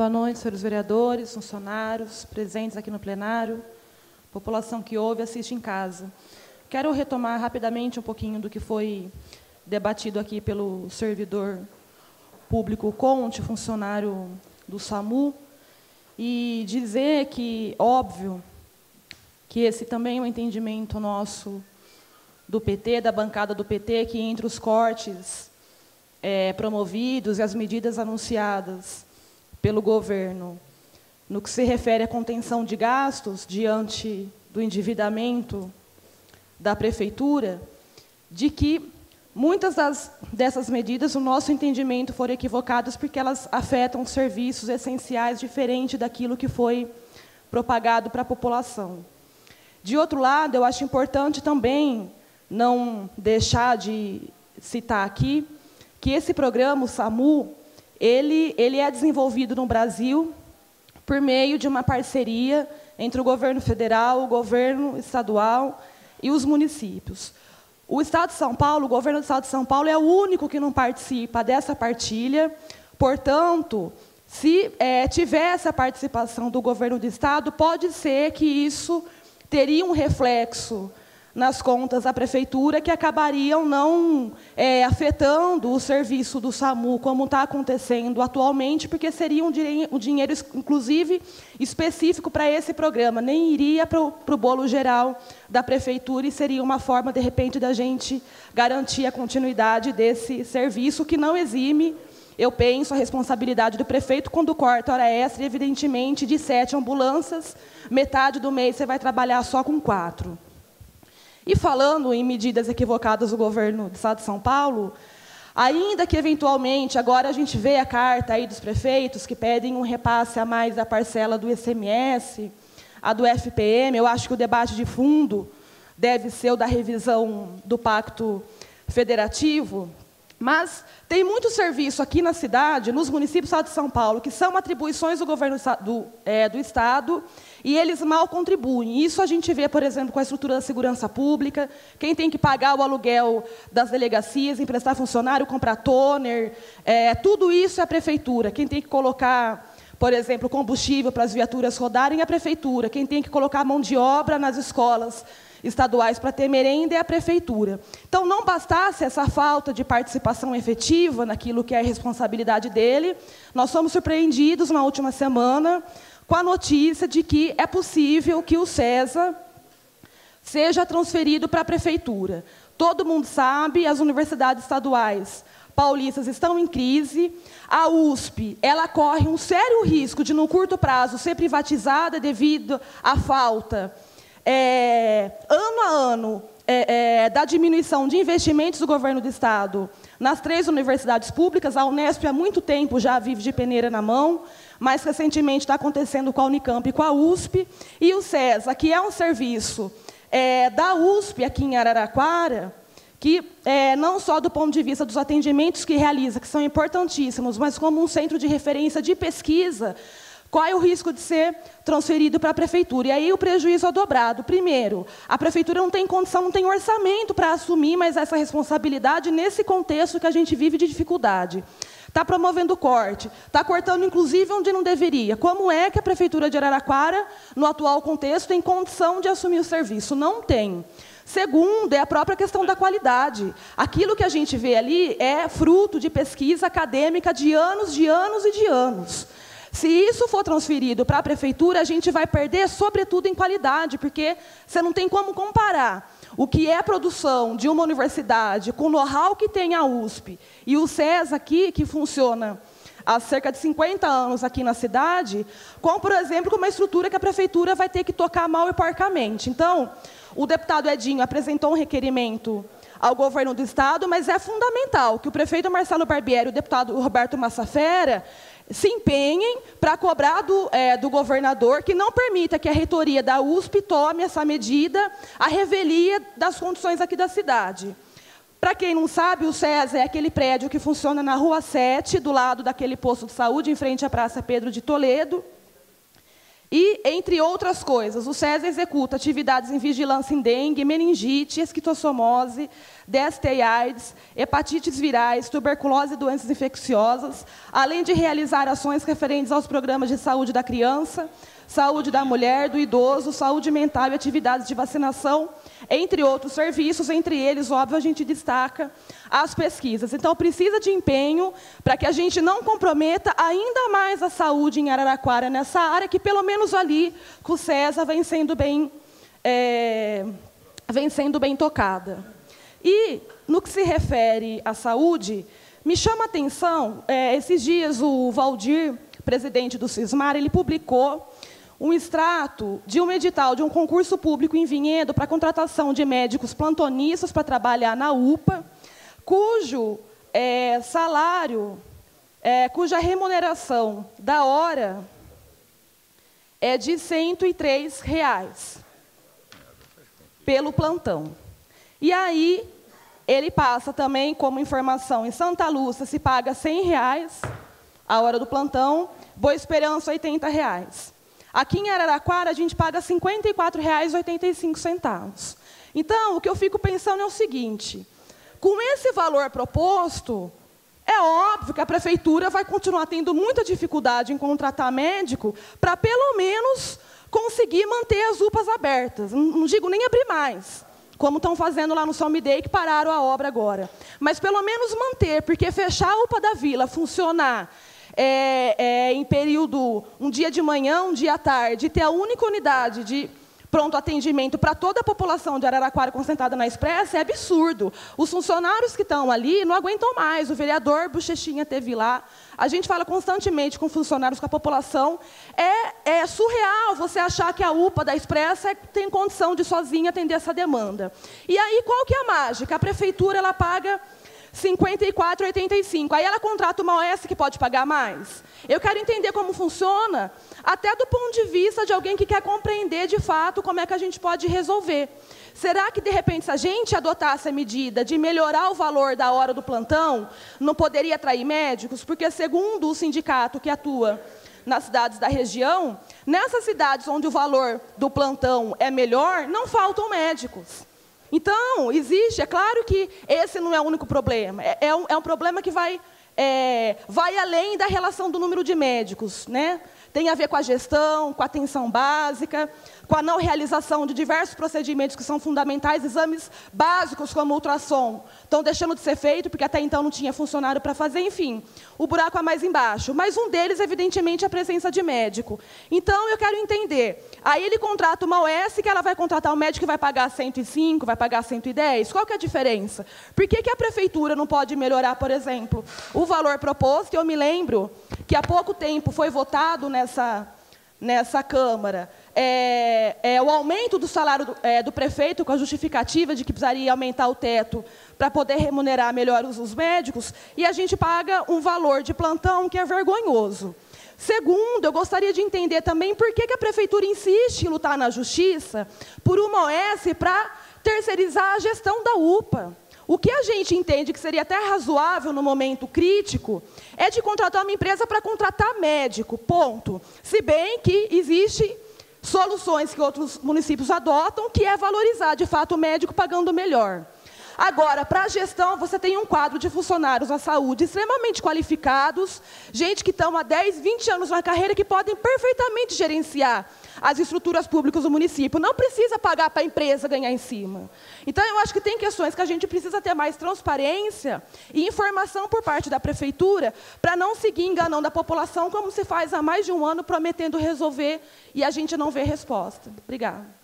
Boa noite, senhores vereadores, funcionários, presentes aqui no plenário, população que ouve e assiste em casa. Quero retomar rapidamente um pouquinho do que foi debatido aqui pelo servidor público Conte, funcionário do SAMU, e dizer que, óbvio, que esse também é um entendimento nosso do PT, da bancada do PT, que entre os cortes promovidos e as medidas anunciadas pelo governo, no que se refere à contenção de gastos diante do endividamento da prefeitura, de que muitas dessas medidas, o nosso entendimento, foram equivocadas porque elas afetam serviços essenciais diferente daquilo que foi propagado para a população. De outro lado, eu acho importante também não deixar de citar aqui que esse programa, o SAMU, ele é desenvolvido no Brasil por meio de uma parceria entre o governo federal, o governo estadual e os municípios. O Estado de São Paulo, o governo do Estado de São Paulo, é o único que não participa dessa partilha. Portanto, se tiver essa participação do governo do Estado, pode ser que isso teria um reflexo nas contas da prefeitura que acabariam não afetando o serviço do SAMU, como está acontecendo atualmente, porque seria um dinheiro, inclusive, específico para esse programa, nem iria para o bolo geral da prefeitura e seria uma forma, de repente, da gente garantir a continuidade desse serviço, que não exime, eu penso, a responsabilidade do prefeito quando corta hora extra, evidentemente, de 7 ambulâncias, metade do mês você vai trabalhar só com 4. E falando em medidas equivocadas do governo do Estado de São Paulo, ainda que, eventualmente, agora a gente vê a carta aí dos prefeitos que pedem um repasse a mais da parcela do ICMS, a do FPM, eu acho que o debate de fundo deve ser o da revisão do Pacto Federativo, mas tem muito serviço aqui na cidade, nos municípios do Estado de São Paulo, que são atribuições do governo do Estado, e eles mal contribuem. Isso a gente vê, por exemplo, com a estrutura da segurança pública, quem tem que pagar o aluguel das delegacias, emprestar funcionário, comprar toner, tudo isso é a prefeitura. Quem tem que colocar, por exemplo, combustível para as viaturas rodarem é a prefeitura. Quem tem que colocar mão de obra nas escolas estaduais para ter merenda é a prefeitura. Então, não bastasse essa falta de participação efetiva naquilo que é a responsabilidade dele, nós fomos surpreendidos na última semana com a notícia de que é possível que o SESA seja transferido para a prefeitura. Todo mundo sabe, as universidades estaduais paulistas estão em crise, a USP ela corre um sério risco de, no curto prazo, ser privatizada devido à falta ano a ano, da diminuição de investimentos do governo do Estado nas 3 universidades públicas. A Unesp, há muito tempo, já vive de peneira na mão, mas, recentemente, está acontecendo com a Unicamp e com a USP. E o SESA, que é um serviço da USP, aqui em Araraquara, que, não só do ponto de vista dos atendimentos que realiza, que são importantíssimos, mas como um centro de referência de pesquisa, qual é o risco de ser transferido para a prefeitura? E aí o prejuízo é dobrado. Primeiro, a prefeitura não tem condição, não tem orçamento para assumir mais essa responsabilidade nesse contexto que a gente vive de dificuldade. Está promovendo corte, está cortando, inclusive, onde não deveria. Como é que a prefeitura de Araraquara, no atual contexto, tem condição de assumir o serviço? Não tem. Segundo, é a própria questão da qualidade. Aquilo que a gente vê ali é fruto de pesquisa acadêmica de anos e de anos. Se isso for transferido para a prefeitura, a gente vai perder, sobretudo, em qualidade, porque você não tem como comparar o que é a produção de uma universidade com o know-how que tem a USP e o SESA aqui, que funciona há cerca de 50 anos aqui na cidade, com, por exemplo, uma estrutura que a prefeitura vai ter que tocar mal e porcamente. Então, o deputado Edinho apresentou um requerimento ao governo do Estado, mas é fundamental que o prefeito Marcelo Barbieri e o deputado Roberto Massafera se empenhem para cobrar do governador que não permita que a reitoria da USP tome essa medida à revelia das condições aqui da cidade. Para quem não sabe, o SESA é aquele prédio que funciona na Rua 7, do lado daquele posto de saúde, em frente à Praça Pedro de Toledo. E, entre outras coisas, o SESI executa atividades em vigilância em dengue, meningite, esquistossomose, DST e AIDS, hepatites virais, tuberculose e doenças infecciosas, além de realizar ações referentes aos programas de saúde da criança, saúde da mulher, do idoso, saúde mental e atividades de vacinação, entre outros serviços, entre eles, óbvio, a gente destaca as pesquisas. Então, precisa de empenho para que a gente não comprometa ainda mais a saúde em Araraquara, nessa área que, pelo menos ali, com o CESA, vem sendo bem tocada. E, no que se refere à saúde, me chama a atenção, esses dias o Valdir, presidente do Cismar, ele publicou um extrato de um edital de um concurso público em Vinhedo para a contratação de médicos plantonistas para trabalhar na UPA, cujo salário, cuja remuneração da hora é de R$ 103 pelo plantão. E aí, ele passa também como informação, em Santa Lúcia se paga R$ 100 a hora do plantão, Boa Esperança R$ 80. Aqui em Araraquara, a gente paga R$ 54,85. Então, o que eu fico pensando é o seguinte, com esse valor proposto, é óbvio que a prefeitura vai continuar tendo muita dificuldade em contratar médico para, pelo menos, conseguir manter as UPAs abertas. Não digo nem abrir mais, como estão fazendo lá no São Midei, que pararam a obra agora. Mas, pelo menos, manter, porque fechar a UPA da Vila, funcionar em período, um dia de manhã, um dia à tarde, ter a única unidade de pronto atendimento para toda a população de Araraquara concentrada na Expressa é absurdo. Os funcionários que estão ali não aguentam mais. O vereador Bochechinha teve lá. A gente fala constantemente com funcionários, com a população. É surreal você achar que a UPA da Expressa tem condição de sozinha atender essa demanda. E aí, qual que é a mágica? A prefeitura ela paga R$ 54,85. Aí ela contrata uma OS que pode pagar mais. Eu quero entender como funciona, até do ponto de vista de alguém que quer compreender, de fato, como é que a gente pode resolver. Será que, de repente, se a gente adotasse a medida de melhorar o valor da hora do plantão, não poderia atrair médicos? Porque, segundo o sindicato que atua nas cidades da região, nessas cidades onde o valor do plantão é melhor, não faltam médicos. Então, existe, é claro que esse não é o único problema, é um problema que vai além da relação do número de médicos, né? Tem a ver com a gestão, com a atenção básica, com a não realização de diversos procedimentos que são fundamentais, exames básicos como ultrassom, estão deixando de ser feito, porque até então não tinha funcionário para fazer, enfim, o buraco é mais embaixo. Mas um deles, evidentemente, é a presença de médico. Então, eu quero entender, aí ele contrata uma OS, que ela vai contratar um médico que vai pagar 105, vai pagar 110, qual que é a diferença? Por que a prefeitura não pode melhorar, por exemplo, o valor proposto? Eu me lembro que há pouco tempo foi votado nessa Câmara o aumento do salário do prefeito, com a justificativa de que precisaria aumentar o teto para poder remunerar melhor os médicos, e a gente paga um valor de plantão que é vergonhoso. Segundo, eu gostaria de entender também por que a prefeitura insiste em lutar na justiça por uma OS para terceirizar a gestão da UPA. O que a gente entende que seria até razoável no momento crítico é de contratar uma empresa para contratar médico, ponto. Se bem que existem soluções que outros municípios adotam, que é valorizar, de fato, o médico pagando melhor. Agora, para a gestão, você tem um quadro de funcionários da saúde extremamente qualificados, gente que estão há 10, 20 anos na carreira, que podem perfeitamente gerenciar as estruturas públicas do município. Não precisa pagar para a empresa ganhar em cima. Então, eu acho que tem questões que a gente precisa ter mais transparência e informação por parte da prefeitura para não seguir enganando a população, como se faz há mais de um ano, prometendo resolver e a gente não vê resposta. Obrigada.